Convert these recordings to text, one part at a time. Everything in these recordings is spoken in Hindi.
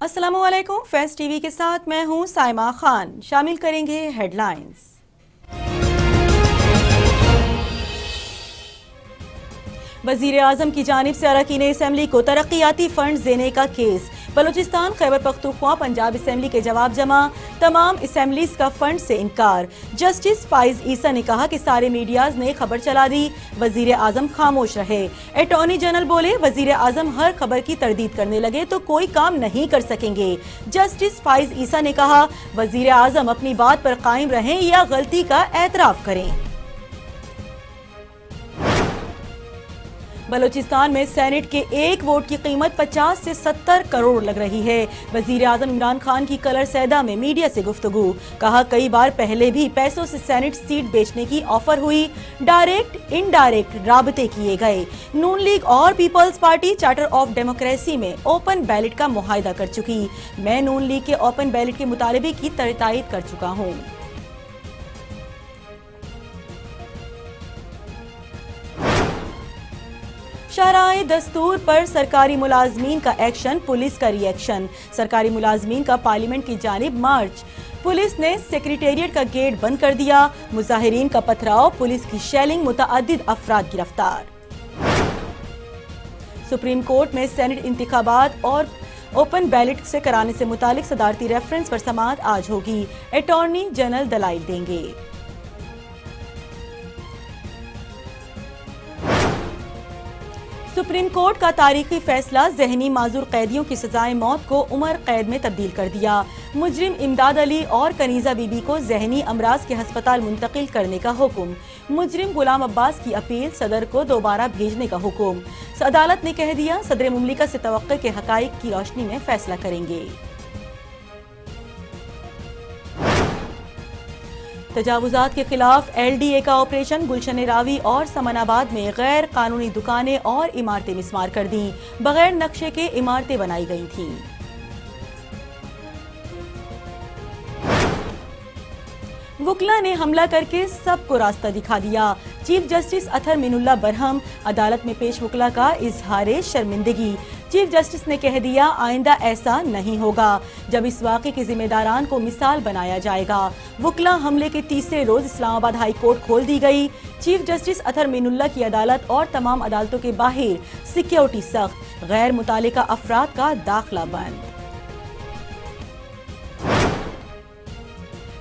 अस्सलामुअलैकुम। फैज़ टीवी के साथ मैं हूं साइमा खान। शामिल करेंगे हेडलाइंस। वज़ीर आज़म की जानिब से अरकान असेंबली को तरक्याती फंड देने का केस। बलूचिस्तान, खैबर पख्तूनख्वा, पंजाब असेंबली के जवाब जमा। तमाम असेंबलीज का फंड से इनकार। जस्टिस फाइज ईसा ने कहा कि सारे मीडियाज ने खबर चला दी, वज़ीर आज़म खामोश रहे। अटॉर्नी जनरल बोले, वज़ीर आज़म हर खबर की तरदीद करने लगे तो कोई काम नहीं कर सकेंगे। जस्टिस फाइज ईसा ने कहा, वज़ीर आज़म अपनी बात पर कायम रहें या गलती का एतराफ करें। बलूचिस्तान में सेनेट के एक वोट की कीमत 50 से 70 करोड़ लग रही है। वजीर आजम इमरान खान की कलर सैदा में मीडिया से गुफ्तगू। कहा, कई बार पहले भी पैसों से सेनेट सीट बेचने की ऑफर हुई, डायरेक्ट इनडायरेक्ट राबते किए गए। नून लीग और people's party charter of democracy में ओपन बैलेट का मुआहदा कर चुकी। मैं नून लीग के ओपन बैलेट के मुतालबे की तायद कर चुका हूँ। शराए दस्तूर पर सरकारी मुलाजमीन का एक्शन, पुलिस का रिएक्शन। सरकारी मुलाजमीन का पार्लियामेंट की जानिब मार्च, पुलिस ने सेक्रेटेरिएट का गेट बंद कर दिया। मुजाहिरीन का पथराव, पुलिस की शेलिंग, मुतअद्दिद अफराद गिरफ्तार। सुप्रीम कोर्ट में सेनेट इंतखाबात और ओपन बैलेट से कराने से मुतालिक सदारती रेफरेंस पर समाअत आज होगी। अटॉर्नी जनरल दलाइल देंगे। सुप्रीम कोर्ट का तारीखी फैसला, ज़हनी माजूर कैदियों की सजाए मौत को उम्र कैद में तब्दील कर दिया। मुजरिम इमदाद अली और कनीजा बीबी को ज़हनी अमराज के हस्पताल मुंतकिल करने का हुक्म। मुजरिम गुलाम अब्बास की अपील, सदर को दोबारा भेजने का हुक्म। अदालत ने कह दिया, सदर मुमलिका से तवक्को के हकाइक की रोशनी में फैसला करेंगे। तजावुजात के खिलाफ LDA का ऑपरेशन, गुलशन रावी और समनाबाद में गैर कानूनी दुकानें और इमारतें मिस्मार कर दी। बगैर नक्शे के इमारतें बनाई गई थीं। वुकला ने हमला करके सबको रास्ता दिखा दिया। चीफ जस्टिस अतर मीनुल्लाह बरहम, अदालत में पेश वुकला का इजहार शर्मिंदगी। चीफ जस्टिस ने कह दिया, आइंदा ऐसा नहीं होगा, जब इस वाक़े के जिम्मेदारान को मिसाल बनाया जाएगा। वुकला हमले के तीसरे रोज इस्लामाबाद हाई कोर्ट खोल दी गई। चीफ जस्टिस अतर मीनुल्लाह की अदालत और तमाम अदालतों के बाहर सिक्योरिटी सख्त, गैर मुतालिका अफराद का दाखिला बंद।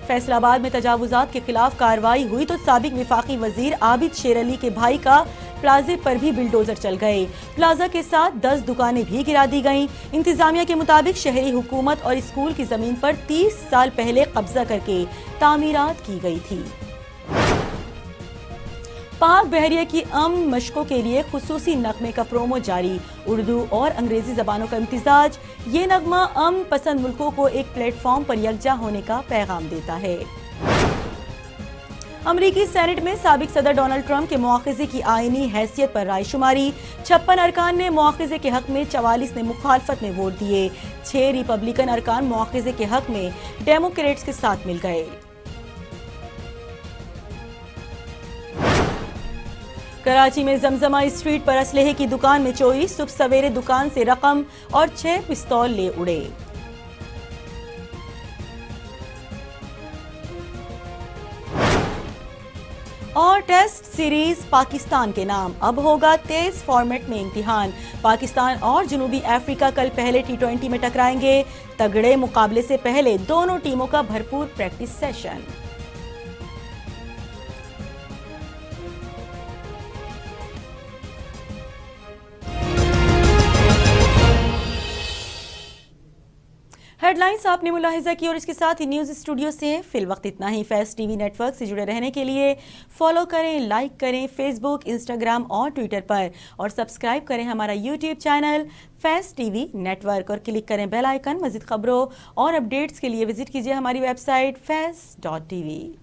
फैसलाबाद में तजावुजात के खिलाफ कार्रवाई हुई तो साबिक विफाकी वजीर आबिद शेर अली के भाई का प्लाजे पर भी बिल्डोजर चल गए। प्लाजा के साथ 10 दुकानें भी गिरा दी गईं। इंतजामिया के मुताबिक शहरी हुकूमत और स्कूल की जमीन पर 30 साल पहले कब्जा करके तामीरात की गई थी। पाक बहरिया की अमन मशकों के लिए खुसूसी नगमे का प्रोमो जारी। उर्दू और अंग्रेजी जबानों का इम्तिजाज। ये नगमा अमन पसंद मुल्कों को एक प्लेटफॉर्म पर यकजा होने का पैगाम देता है। अमरीकी सेनेट में साबिक सदर डोनाल्ड ट्रंप के मुआखजे की आईनी हैसियत पर रायशुमारी। 56 अरकान ने मुआखजे के हक में, 44 ने मुखालफत में वोट दिए। 6 रिपब्लिकन अरकान मुआखजे के हक में डेमोक्रेट्स के साथ मिल गए। कराची में जमजमा स्ट्रीट पर असलहे की दुकान में चोरी। सुबह सवेरे दुकान से रकम और 6 पिस्तौल ले उड़े। और टेस्ट सीरीज पाकिस्तान के नाम, अब होगा तेज फॉर्मेट में इम्तिहान। पाकिस्तान और जनूबी अफ्रीका कल पहले T20 में टकराएंगे। तगड़े मुकाबले से पहले दोनों टीमों का भरपूर प्रैक्टिस सेशन। हेडलाइंस आपने मुलाहिजा की और इसके साथ ही न्यूज़ स्टूडियो से फिल वक्त इतना ही। फैज़ टीवी नेटवर्क से जुड़े रहने के लिए फॉलो करें, लाइक करें फेसबुक, इंस्टाग्राम और ट्विटर पर, और सब्सक्राइब करें हमारा यूट्यूब चैनल फैज़ टीवी नेटवर्क और क्लिक करें बेल आइकन। मज़ीद खबरों और अपडेट्स के लिए विजिट कीजिए हमारी वेबसाइट faiz.tv।